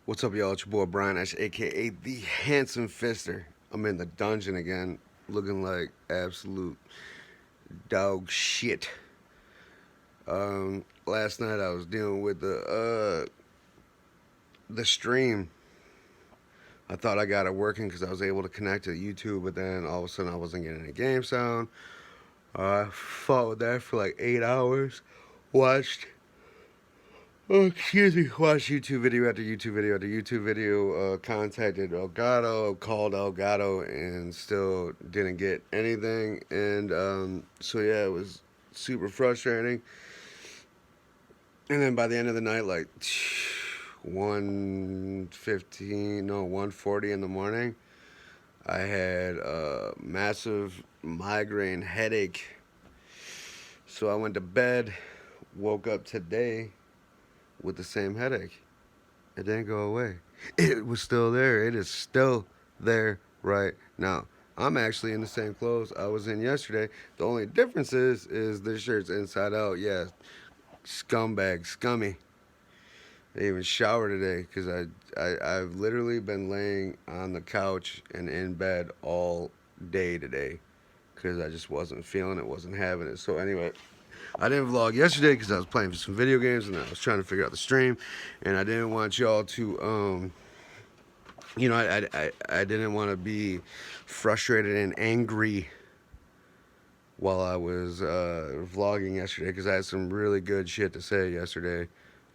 What's up, y'all? It's your boy Brian Ash, aka the Handsome Fister. I'm in the dungeon again, looking like absolute dog shit. Last night I was dealing with the stream. I thought I got it working because I was able to connect to YouTube, but then all of a sudden I wasn't getting any game sound. I fought with that for like 8 hours. Watched watched YouTube video after YouTube video after YouTube video, contacted Elgato, called Elgato, and still didn't get anything. And so, yeah, it was super frustrating. And then by the end of the night, like 1:15, no, 1:40 in the morning, I had a massive migraine headache. So I went to bed, woke up today with the same headache. It didn't go away. It was still there. It is still there right now. I'm actually in the same clothes I was in yesterday. The only difference is this shirt's inside out. Yeah, scumbag, scummy. I even showered today because I've literally been laying on the couch and in bed all day today because I just wasn't feeling it, wasn't having it. So anyway, I didn't vlog yesterday because I was playing some video games and I was trying to figure out the stream, and I didn't want y'all to I didn't want to be frustrated and angry while I was vlogging yesterday because I had some really good shit to say yesterday,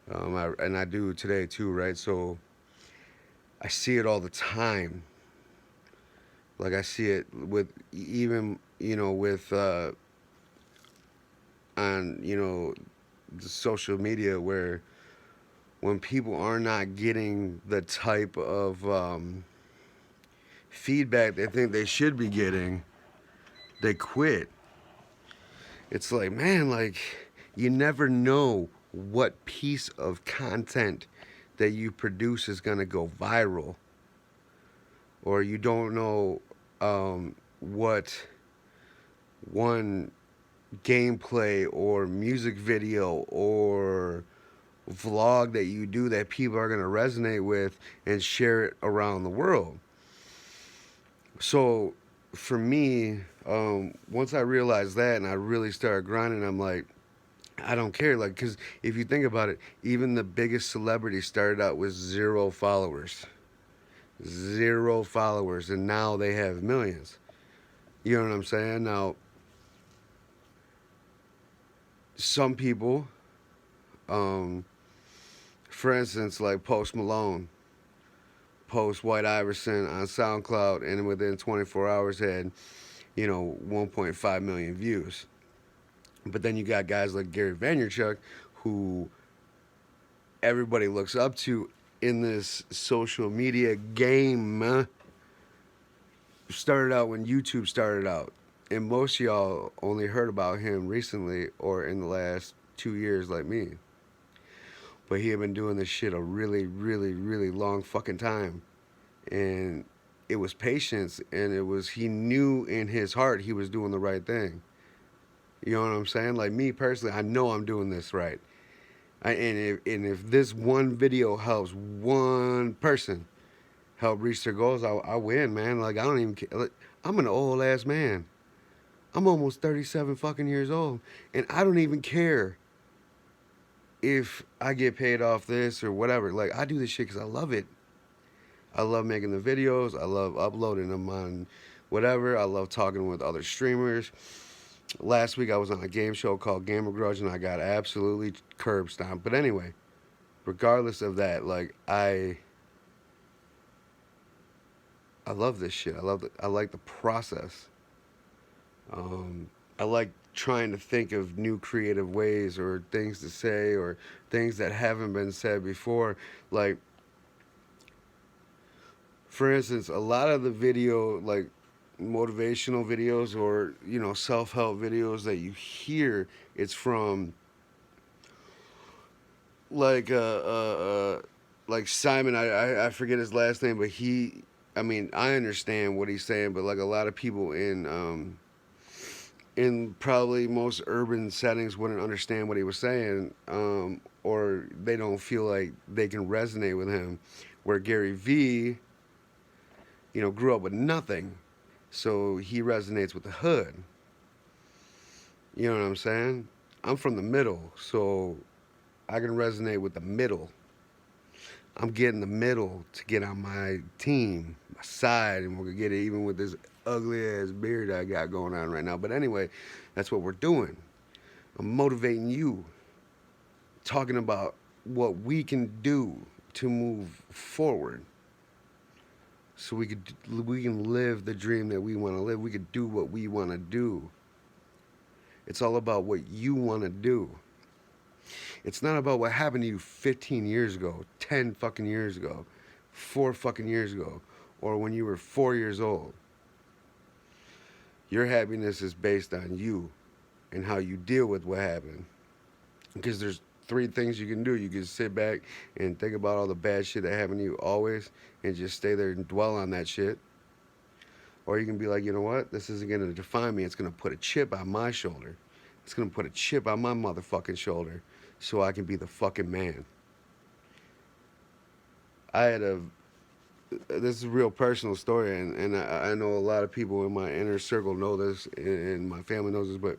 and I do today too, right? So I see it all the time. Like I see it with even with on the social media where when people are not getting the type of feedback they think they should be getting, they quit. It's like, man, like, you never know what piece of content that you produce is going to go viral. Or you don't know what one gameplay or music video or vlog that you do that people are going to resonate with and share it around the world. So for me, once I realized that and I really started grinding, I'm like, I don't care. Like, because if you think about it, even the biggest celebrities started out with zero followers. Zero followers. And now they have millions. You know what I'm saying? Now, some people, um, for instance, like Post Malone, post White Iverson on SoundCloud, and within 24 hours had, 1.5 million views. But then you got guys like Gary Vaynerchuk, who everybody looks up to in this social media game. Started out when YouTube started out. And most of y'all only heard about him recently or in the last 2 years, like me. But he had been doing this shit a really, really, really long fucking time. And it was patience, and he knew in his heart he was doing the right thing. You know what I'm saying? Like me personally, I know I'm doing this right. And if this one video helps one person help reach their goals, I win, man. Like I don't even care. Like, I'm an old ass man. I'm almost 37 fucking years old, and I don't even care if I get paid off this or whatever. Like I do this shit because I love it. I love making the videos. I love uploading them on whatever. I love talking with other streamers. Last week I was on a game show called Gamer Grudge and I got absolutely curb stomped. But anyway, regardless of that, like I love this shit. I like the process. I like trying to think of new creative ways or things to say or things that haven't been said before. Like for instance, a lot of the video like motivational videos or self-help videos that you hear, it's from like like Simon. I forget his last name, but I mean, I understand what he's saying, but like a lot of people in probably most urban settings wouldn't understand what he was saying, or they don't feel like they can resonate with him. Where Gary Vee, grew up with nothing, so he resonates with the hood. You know what I'm saying? I'm from the middle, so I can resonate with the middle. I'm getting the middle to get on my team, my side, and we're gonna get it even with this ugly ass beard I got going on right now. But anyway, that's what we're doing. I'm motivating you, talking about what we can do to move forward, so we can live the dream that we want to live. We could do what we want to do. It's all about what you want to do. It's not about what happened to you 15 years ago, 10 fucking years ago, 4 fucking years ago, or when you were 4 years old. Your happiness is based on you and how you deal with what happened. Because there's 3 things you can do. You can sit back and think about all the bad shit that happened to you always and just stay there and dwell on that shit. Or you can be like, you know what? This isn't going to define me. It's going to put a chip on my shoulder. It's going to put a chip on my motherfucking shoulder so I can be the fucking man. This is a real personal story, and I know a lot of people in my inner circle know this, and my family knows this, but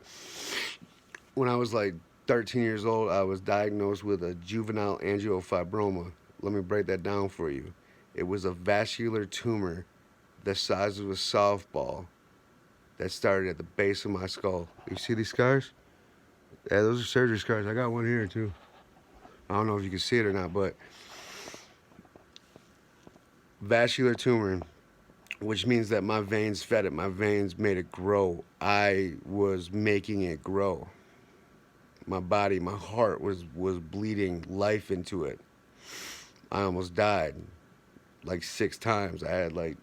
when I was like 13 years old, I was diagnosed with a juvenile angiofibroma. Let me break that down for you. It was a vascular tumor the size of a softball that started at the base of my skull. You see these scars? Yeah, those are surgery scars. I got one here too. I don't know if you can see it or not, but vascular tumor, which means that my veins fed it. My veins made it grow. I was making it grow. My body, my heart was bleeding life into it. I almost died like 6 times. I had like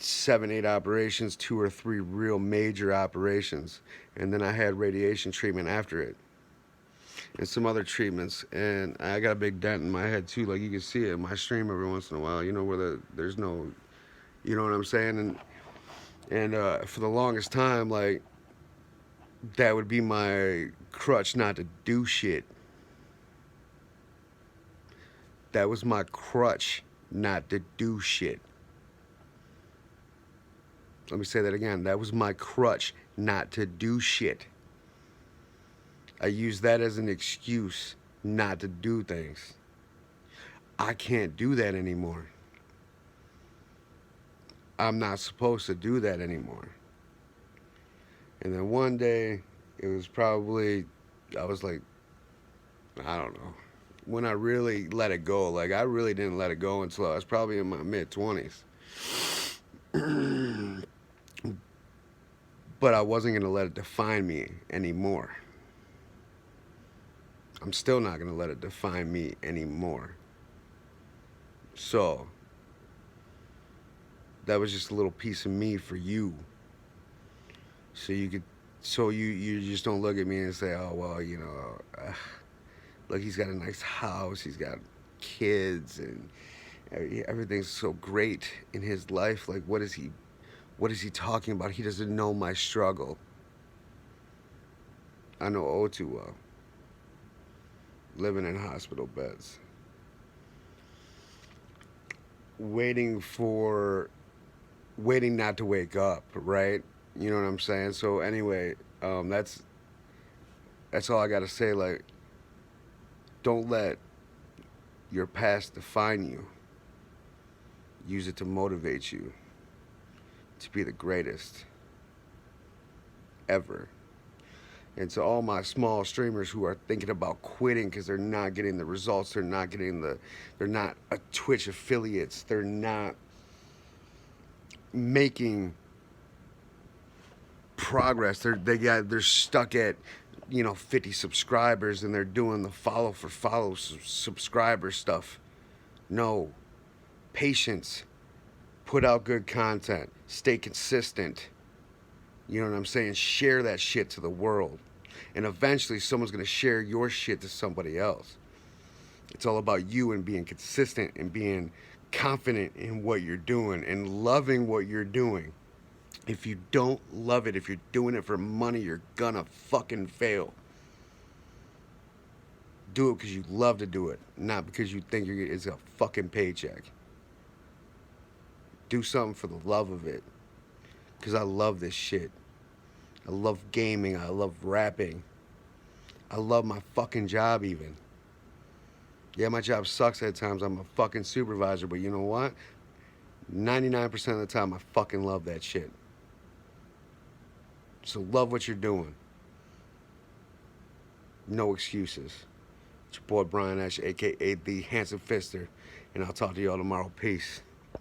7, 8 operations, 2 or 3 real major operations, and then I had radiation treatment after it, and some other treatments, and I got a big dent in my head too. Like you can see it in my stream every once in a while. Where there's no, you know what I'm saying, and for the longest time, like that would be my crutch not to do shit. That was my crutch not to do shit. Let me say that again. That was my crutch not to do shit. I used that as an excuse not to do things. I can't do that anymore. I'm not supposed to do that anymore. And then one day, it was probably, I was like, I don't know, when I really let it go. Like, I really didn't let it go until I was probably in my mid-20s. But I wasn't going to let it define me anymore. I'm still not going to let it define me anymore. So, that was just a little piece of me for you. So you just don't look at me and say, oh, well, look, he's got a nice house, he's got kids, and everything's so great in his life. Like, what is he talking about? He doesn't know my struggle. I know all too well. Living in hospital beds. Waiting not to wake up, right? You know what I'm saying? So anyway, that's all I gotta say. Like, don't let your past define you. Use it to motivate you to be the greatest ever. And to all my small streamers who are thinking about quitting because they're not getting the results, they're not a Twitch affiliates, they're not making progress. They're stuck at 50 subscribers and they're doing the follow for follow subscriber stuff. No. Patience. Put out good content. Stay consistent. You know what I'm saying? Share that shit to the world. And eventually someone's going to share your shit to somebody else. It's all about you and being consistent and being confident in what you're doing and loving what you're doing. If you don't love it, if you're doing it for money, you're gonna fucking fail. Do it because you love to do it, not because you think it's a fucking paycheck. Do something for the love of it. Because I love this shit. I love gaming. I love rapping. I love my fucking job, even. Yeah, my job sucks at times. I'm a fucking supervisor, but you know what? 99% of the time, I fucking love that shit. So love what you're doing. No excuses. It's your boy Brian Ash, aka the Handsome Fister, and I'll talk to y'all tomorrow. Peace.